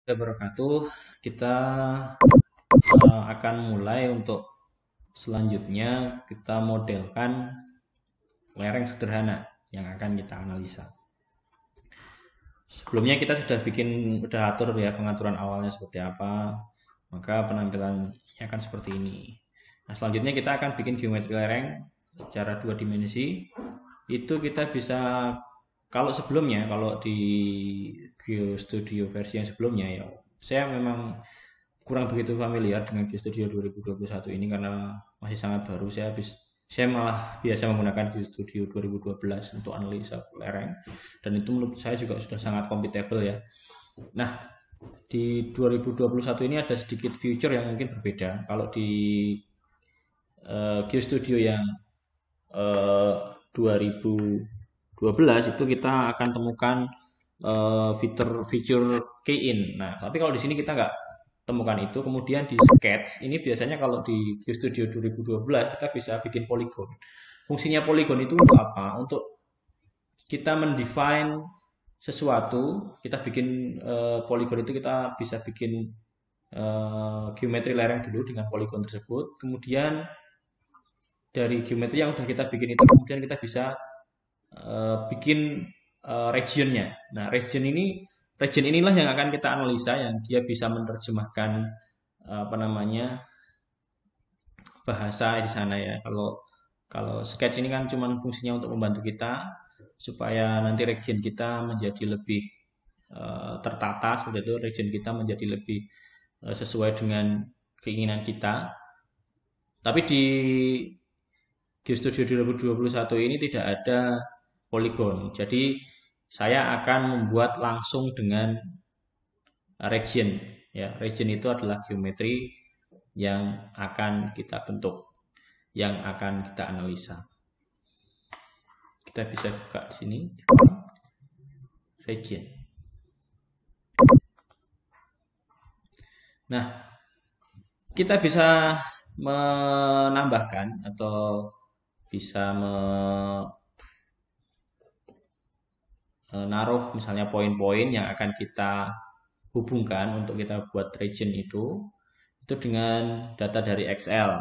Wabarakatuh. Kita akan mulai untuk selanjutnya kita modelkan lereng sederhana yang akan kita analisa. Sebelumnya kita sudah atur ya pengaturan awalnya seperti apa, maka penampilannya akan seperti ini. Nah, selanjutnya kita akan bikin geometri lereng secara 2 dimensi. Itu kita bisa, kalau di GeoStudio versi yang sebelumnya ya, saya memang kurang begitu familiar dengan GeoStudio 2021 ini karena masih sangat baru. Saya malah biasa menggunakan GeoStudio 2012 untuk analisa lereng, dan itu menurut saya juga sudah sangat compatible ya. Nah, di 2021 ini ada sedikit feature yang mungkin berbeda. Kalau di GeoStudio yang 2012 itu kita akan temukan fitur key-in. Nah, tapi kalau di sini kita nggak temukan itu. Kemudian di sketch ini biasanya kalau di GeoStudio 2012 kita bisa bikin polygon. Fungsinya polygon itu untuk apa? Untuk kita mendefine sesuatu. Kita bikin polygon itu kita bisa bikin geometri lereng dulu dengan polygon tersebut. Kemudian dari geometri yang sudah kita bikin itu, kemudian kita bisa bikin regionnya. Nah, region inilah yang akan kita analisa, yang dia bisa menerjemahkan bahasa di sana ya. Kalau sketch ini kan cuma fungsinya untuk membantu kita supaya nanti region kita menjadi lebih tertata seperti itu, region kita menjadi lebih sesuai dengan keinginan kita. Tapi di GeoStudio 2021 ini tidak ada polygon. Jadi saya akan membuat langsung dengan region. Ya, region itu adalah geometri yang akan kita bentuk, yang akan kita analisa. Kita bisa buka di sini, region. Nah, kita bisa menambahkan atau bisa menaruh misalnya poin-poin yang akan kita hubungkan untuk kita buat region itu dengan data dari Excel,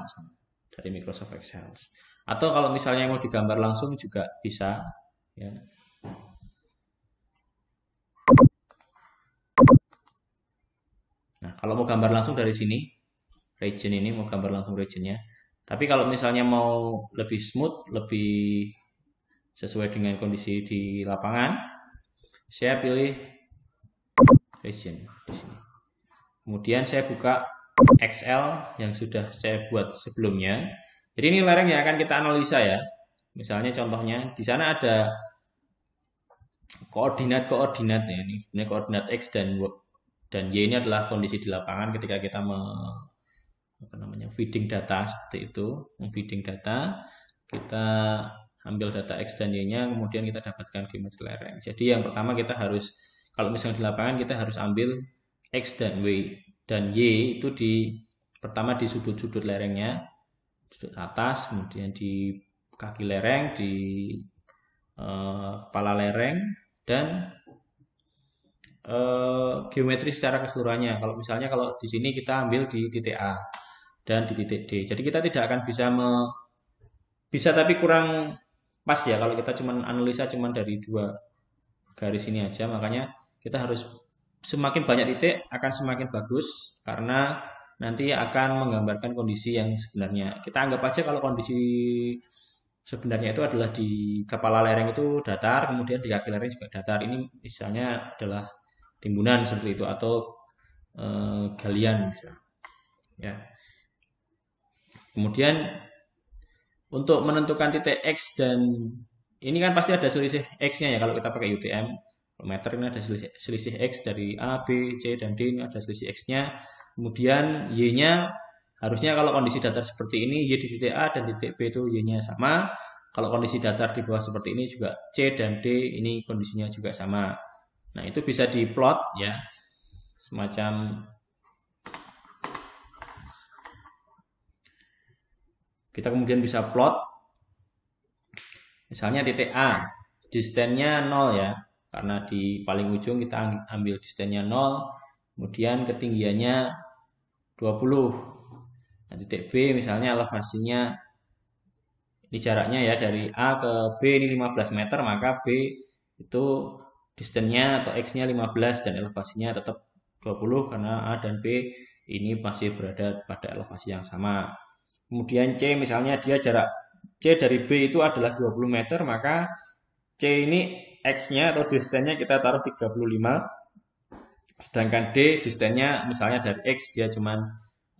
dari Microsoft Excel. Atau kalau misalnya mau digambar langsung juga bisa ya. Nah, kalau mau gambar langsung dari sini, region ini mau gambar langsung regionnya. Tapi kalau misalnya mau lebih smooth, lebih sesuai dengan kondisi di lapangan, saya pilih region di sini. Kemudian saya buka Excel yang sudah saya buat sebelumnya. Jadi ini lereng yang akan kita analisa ya. Misalnya contohnya di sana ada koordinat ya. Ini koordinat X dan Y ini adalah kondisi di lapangan ketika kita feeding data seperti itu, feeding data, kita ambil data X dan Y-nya, kemudian kita dapatkan geometri lereng. Jadi yang pertama kita harus, kalau misalnya di lapangan kita harus ambil X dan Y itu pertama di sudut-sudut lerengnya, sudut atas, kemudian di kaki lereng, di kepala lereng, dan geometri secara keseluruhannya. Kalau misalnya di sini kita ambil di titik A dan di titik D. Jadi kita tidak akan bisa tapi kurang pas ya kalau kita cuma analisa dari 2 garis ini aja. Makanya kita harus semakin banyak titik akan semakin bagus karena nanti akan menggambarkan kondisi yang sebenarnya. Kita anggap aja kalau kondisi sebenarnya itu adalah di kepala lereng itu datar, kemudian di kaki lereng juga datar. Ini misalnya adalah timbunan seperti itu atau galian misalnya. Ya. Kemudian untuk menentukan titik X dan ini kan pasti ada selisih X-nya ya kalau kita pakai UTM. Meter ini ada selisih X dari A, B, C, dan D ini ada selisih X-nya. Kemudian Y-nya harusnya kalau kondisi datar seperti ini, Y di titik A dan titik B itu Y-nya sama. Kalau kondisi datar di bawah seperti ini juga C dan D ini kondisinya juga sama. Nah, itu bisa diplot ya. Semacam kita kemudian bisa plot misalnya titik A, distance-nya 0 ya. Karena di paling ujung kita ambil distance-nya 0, kemudian ketinggiannya 20. Nah, titik B misalnya elevasinya, ini jaraknya ya dari A ke B ini 15 meter, maka B itu distance-nya atau X-nya 15 dan elevasinya tetap 20 karena A dan B ini masih berada pada elevasi yang sama. Kemudian C misalnya dia jarak C dari B itu adalah 20 meter, maka C ini X-nya atau distance-nya kita taruh 35. Sedangkan D distance-nya misalnya dari X dia cuman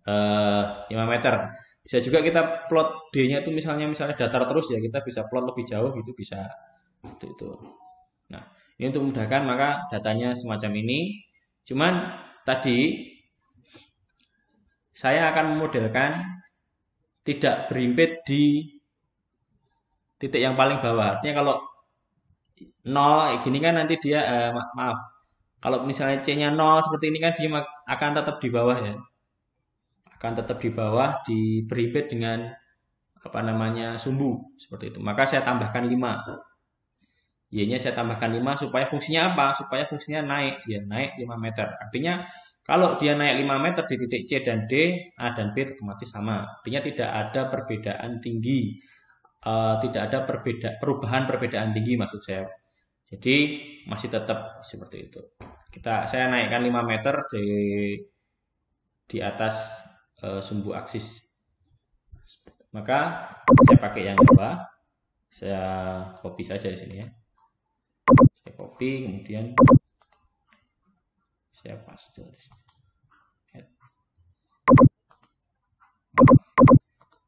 5 meter. Bisa juga kita plot D-nya itu misalnya datar terus ya, kita bisa plot lebih jauh gitu bisa seperti itu. Nah, ini untuk memudahkan maka datanya semacam ini. Cuman tadi saya akan memodelkan tidak berimpit di titik yang paling bawah. Artinya kalau 0 gini kan nanti dia maaf. Kalau misalnya C-nya 0 seperti ini kan dia akan tetap di bawah ya. Akan tetap di bawah berimpit dengan apa namanya sumbu seperti itu. Maka saya tambahkan 5. Y-nya saya tambahkan 5 supaya fungsinya apa? Supaya fungsinya naik, dia naik 5 meter. Artinya kalau dia naik 5 meter di titik C dan D, A dan B otomatis sama. Artinya tidak ada perbedaan tinggi, tidak ada perbedaan tinggi maksud saya. Jadi masih tetap seperti itu. Saya naikkan 5 meter di atas sumbu aksis. Maka saya pakai yang bawah. Saya copy saja di sini ya. Saya copy kemudian saya paste.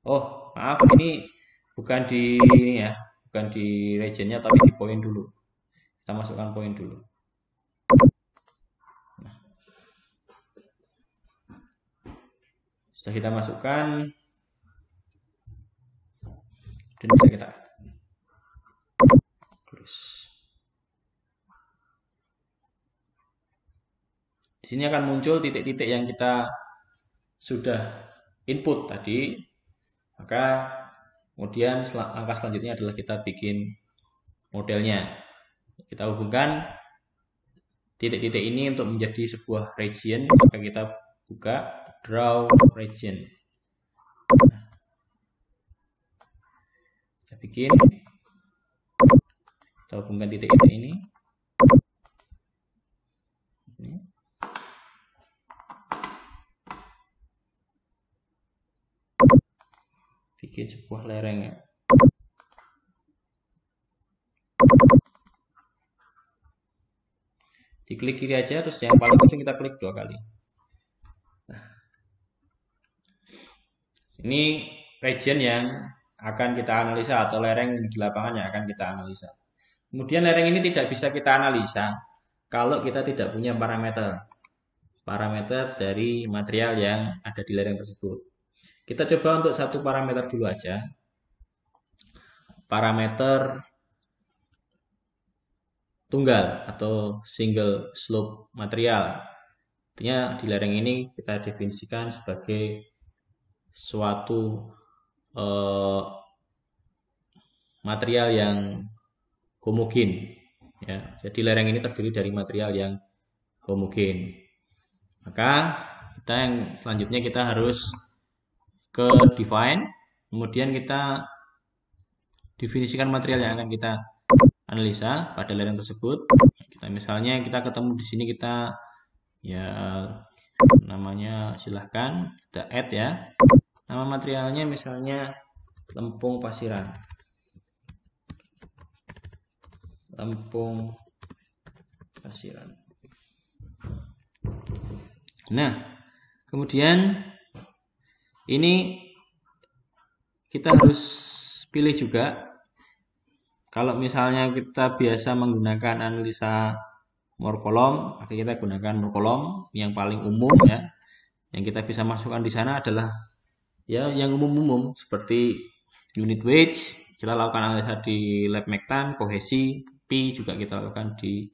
Oh, maaf ini bukan di ini ya, bukan di regionnya tapi di poin dulu. Kita masukkan poin dulu. Nah, sudah kita masukkan, dan bisa kita close. Di sini akan muncul titik-titik yang kita sudah input tadi. Maka kemudian langkah selanjutnya adalah kita bikin modelnya. Kita hubungkan titik-titik ini untuk menjadi sebuah region. Maka kita buka draw region. Kita bikin, kita hubungkan titik-titik ini. Bikin sebuah lereng ya. Diklik kiri aja, terus yang paling penting kita klik 2 kali. Nah, ini region yang akan kita analisa atau lereng di lapangan yang akan kita analisa. Kemudian lereng ini tidak bisa kita analisa kalau kita tidak punya parameter dari material yang ada di lereng tersebut. Kita coba untuk satu parameter dulu aja. Parameter tunggal atau single slope material. Artinya di lereng ini kita definisikan sebagai suatu material yang homogen. Ya, jadi lereng ini terdiri dari material yang homogen. Maka yang selanjutnya kita harus ke define, kemudian kita definisikan material yang akan kita analisa pada lereng tersebut. Misalnya kita ketemu di sini, kita ya namanya silahkan kita add ya. Nama materialnya misalnya lempung pasiran. Lempung pasiran. Nah, kemudian ini kita harus pilih juga. Kalau misalnya kita biasa menggunakan analisa morkolom, maka kita gunakan morkolom yang paling umum ya. Yang kita bisa masukkan di sana adalah ya yang umum-umum seperti unit wedge, kita lakukan analisa di lab Mektan, kohesi, P juga kita lakukan di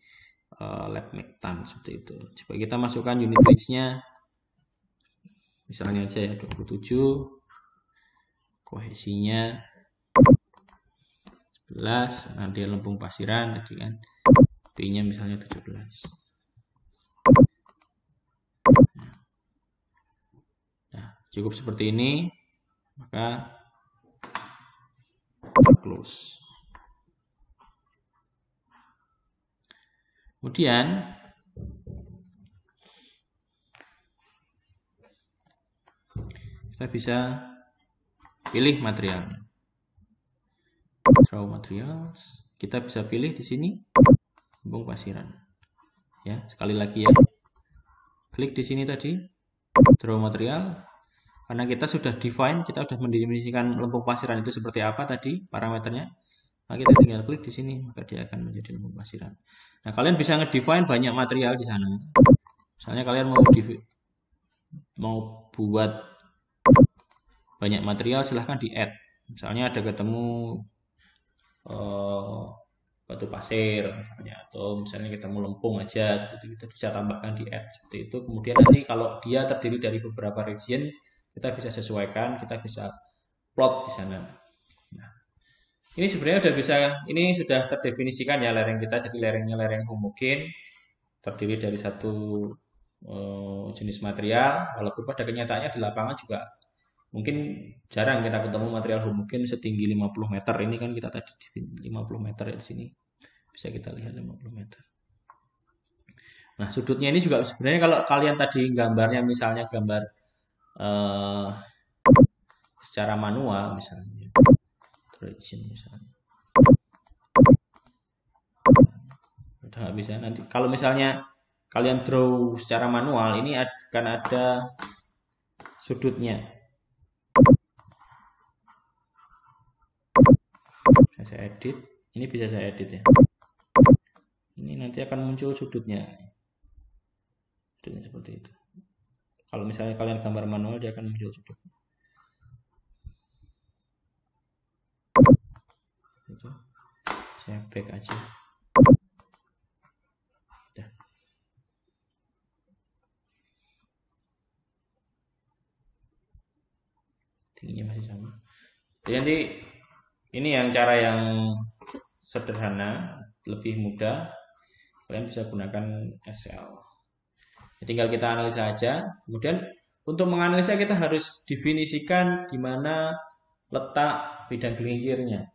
lab Mektan seperti itu. Coba kita masukkan unit wedge-nya misalnya aja ya 27, kohesinya 11, nanti lempung pasiran tadi kan, P-nya misalnya 17. cukup seperti ini, maka close. Kemudian kita bisa pilih materialnya. Draw materials. Kita bisa pilih di sini lempung pasiran. Ya, sekali lagi ya. Klik di sini tadi, draw material. Karena kita sudah define, kita sudah mendefinisikan lempung pasiran itu seperti apa tadi parameternya. Nah, kita tinggal klik di sini, maka dia akan menjadi lempung pasiran. Nah, kalian bisa ngedefine banyak material di sana. Misalnya kalian mau buat banyak material, silahkan di add. Misalnya ada ketemu batu pasir misalnya, atau misalnya ketemu lempung aja, seperti itu bisa tambahkan di add seperti itu. Kemudian nanti kalau dia terdiri dari beberapa region, kita bisa sesuaikan, kita bisa plot di sana. Nah, ini sebenarnya ini sudah terdefinisikan ya lereng kita. Jadi lerengnya lereng homogen, terdiri dari satu jenis material. Walaupun pada kenyataannya di lapangan juga mungkin jarang kita ketemu material homogen setinggi 50 meter. Ini kan kita tadi 50 meter ya di sini. Bisa kita lihat 50 meter. Nah, sudutnya ini juga sebenarnya kalau kalian tadi gambarnya misalnya gambar secara manual misalnya. Misalnya. Udah nggak bisa nanti. Kalau misalnya kalian draw secara manual, ini akan ada sudutnya. Saya edit, ini bisa saya edit ya. Ini nanti akan muncul sudutnya. Sudutnya seperti itu. Kalau misalnya kalian gambar manual, dia akan muncul sudut. Itu. Saya back aja. Udah. Tingginya masih sama. Jadi ini yang cara yang sederhana, lebih mudah. Kalian bisa gunakan SL. Tinggal kita analisa aja. Kemudian untuk menganalisa kita harus definisikan di mana letak bidang gelincirnya.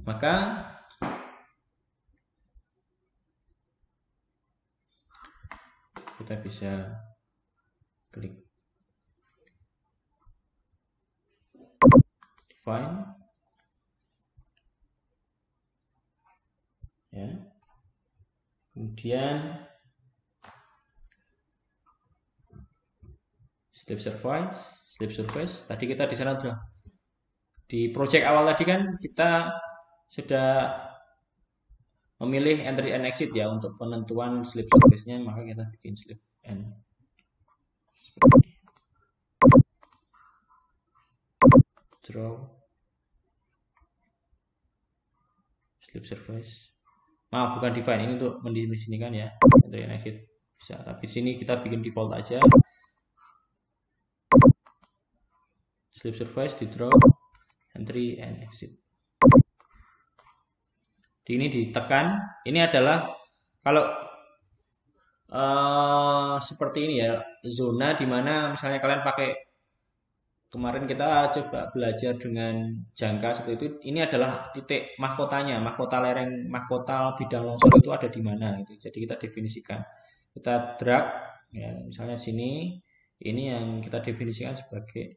Maka kita bisa klik define ya. Kemudian slip surface. Tadi kita di sana sudah di project awal tadi kan kita sudah memilih entry and exit ya untuk penentuan slip surface-nya, maka kita bikin slip and draw slip surface. Maaf, bukan define, ini untuk mendefinisikan ya entry and exit bisa, tapi sini kita bikin default aja. Slip surface di draw entry and exit. Ini ditekan. Ini adalah kalau seperti ini ya, zona dimana misalnya kalian pakai, kemarin kita coba belajar dengan jangka seperti itu. Ini adalah titik mahkotanya, mahkota lereng, mahkota bidang longsor itu ada di mana gitu. Jadi kita definisikan, kita drag ya, misalnya sini, ini yang kita definisikan sebagai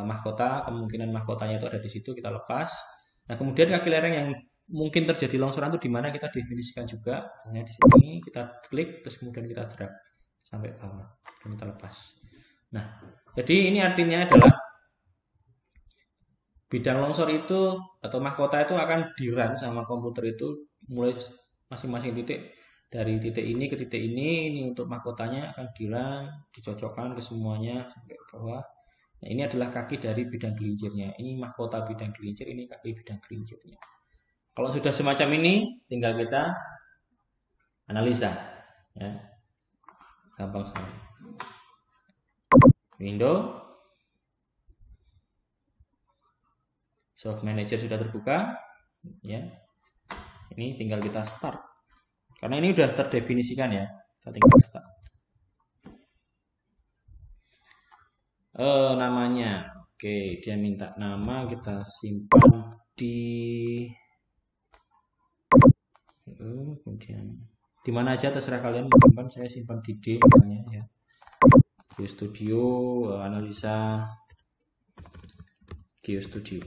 mahkota, kemungkinan mahkotanya itu ada di situ, kita lepas. Nah, kemudian kaki lereng yang mungkin terjadi longsoran itu di mana kita definisikan juga. Misalnya di sini kita klik, terus kemudian kita drag sampai bawah dan kita lepas. Nah, jadi ini artinya adalah bidang longsor itu atau mahkota itu akan di-run sama komputer itu mulai masing-masing titik, dari titik ini ke titik ini untuk mahkotanya akan di-run, dicocokkan ke semuanya sampai ke bawah. Nah, ini adalah kaki dari bidang gelincirnya. Ini mahkota bidang gelincir, ini kaki bidang gelincirnya. Kalau sudah semacam ini, tinggal kita analisa. Ya. Gampang sekali. Window. Soft Manager sudah terbuka. Ya. Ini tinggal kita start. Karena ini sudah terdefinisikan ya. Kita tinggal start. Namanya, oke, dia minta nama, kita simpan di kemudian di mana aja terserah kalian simpan. Saya simpan di D misalnya ya. GeoStudio, analisa GeoStudio,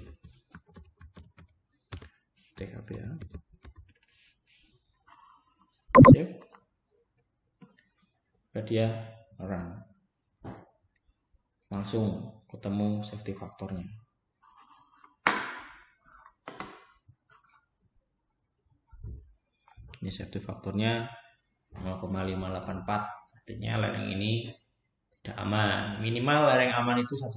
TKP ya. Save. Dia run. Langsung ketemu safety faktornya. Ini safety faktornya 0,584. Artinya lereng ini tidak aman. Minimal lereng aman itu 1,2.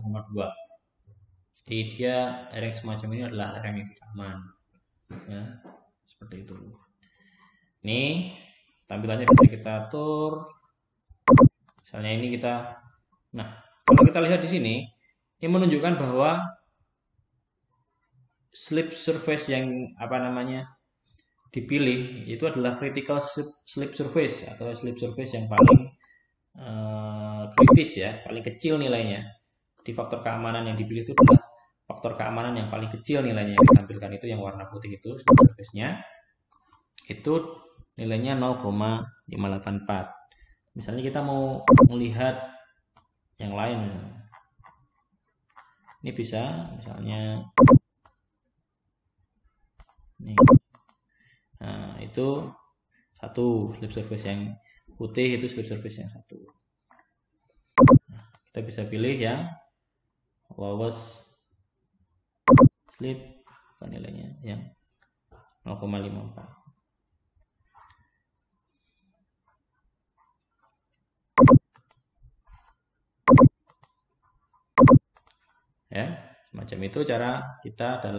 Jadi dia lereng semacam ini adalah lereng yang tidak aman. Ya, seperti itu. Ini tampilannya bisa kita atur. Misalnya ini kita, nah kalau kita lihat di sini, ini menunjukkan bahwa slip surface yang dipilih itu adalah critical slip surface atau slip surface yang paling kritis ya, paling kecil nilainya. Di faktor keamanan yang dipilih itu adalah faktor keamanan yang paling kecil nilainya yang ditampilkan itu yang warna putih itu slip surface-nya itu nilainya 0,584. Misalnya kita mau melihat yang lain, ini bisa misalnya nih. Nah, itu satu slip surface yang putih itu slip surface yang satu. Nah, kita bisa pilih yang lowest slip nilainya yang 0,54. Ya, semacam itu cara kita dalam